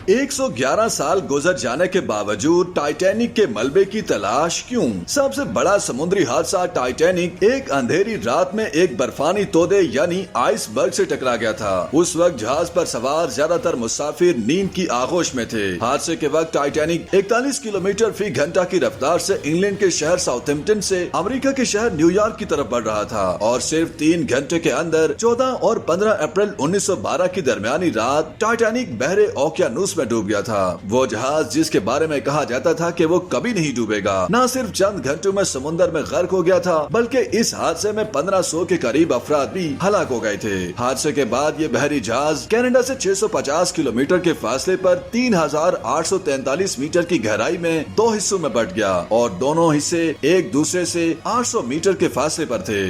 111 साल गुजर जाने के बावजूद टाइटैनिक के मलबे की तलाश क्यों? सबसे बड़ा समुद्री हादसा टाइटैनिक एक अंधेरी रात में एक बर्फानी तोदे यानी आइसबर्ग से टकरा गया था। उस वक्त जहाज पर सवार ज्यादातर मुसाफिर नींद की आगोश में थे। हादसे के वक्त टाइटैनिक 41 किलोमीटर फी घंटा की रफ्तार से इंग्लैंड के शहर साउथहैम्पटन से अमेरिका के शहर न्यूयॉर्क की तरफ बढ़ रहा था और सिर्फ 3 घंटे के अंदर 14 और 15 अप्रैल 1912 की दरमियानी रात टाइटैनिक बहरे ओकियानूस में डूब गया था। वो जहाज जिसके बारे में कहा जाता था कि वो कभी नहीं डूबेगा, न सिर्फ चंद घंटों में समुद्र में गर्क हो गया था बल्कि इस हादसे में 1500 के करीब अफराद भी हलाक हो गए थे। हादसे के बाद ये बहरी जहाज कनाडा से 650 किलोमीटर के फासले पर 3843 मीटर की गहराई में 2 हिस्सों में बंट गया और दोनों हिस्से एक दूसरे से 800 मीटर के फासले पर थे।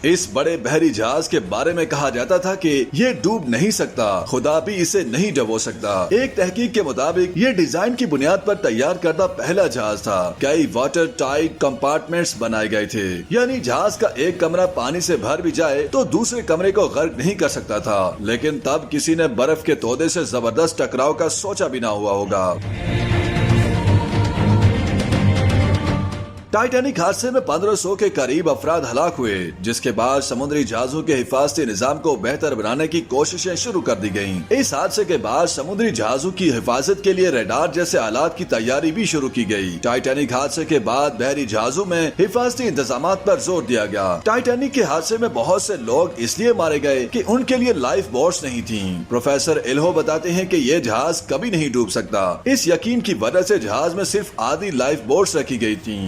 इस बड़े बहरी जहाज के बारे में कहा जाता था कि ये डूब नहीं सकता, खुदा भी इसे नहीं डबो सकता। एक तहकीक के मुताबिक ये डिजाइन की बुनियाद पर तैयार करदा पहला जहाज था। कई वाटर टाइट कंपार्टमेंट्स बनाए गए थे, यानी जहाज का एक कमरा पानी से भर भी जाए तो दूसरे कमरे को गर्क नहीं कर सकता था। लेकिन तब किसी ने बर्फ के तोदे से जबरदस्त टकराव का सोचा भी ना हुआ होगा। टाइटैनिक हादसे में 1500 के करीब अफराद हलाक हुए, जिसके बाद समुद्री जहाजों के हिफाजती निजाम को बेहतर बनाने की कोशिशें शुरू कर दी गयी। इस हादसे के बाद समुद्री जहाजों की हिफाजत के लिए रडार जैसे आलात की तैयारी भी शुरू की गयी। टाइटैनिक हादसे के बाद बहरी जहाजों में हिफाजती इंतजाम पर जोर दिया गया। टाइटैनिक के हादसे में बहुत से लोग इसलिए मारे गए कि उनके लिए लाइफ बोट्स नहीं थी। प्रोफेसर इल्हो बताते हैं कि ये जहाज कभी नहीं डूब सकता। इस यकीन की वजह से जहाज में सिर्फ आधी लाइफ बोट्स रखी गयी थी।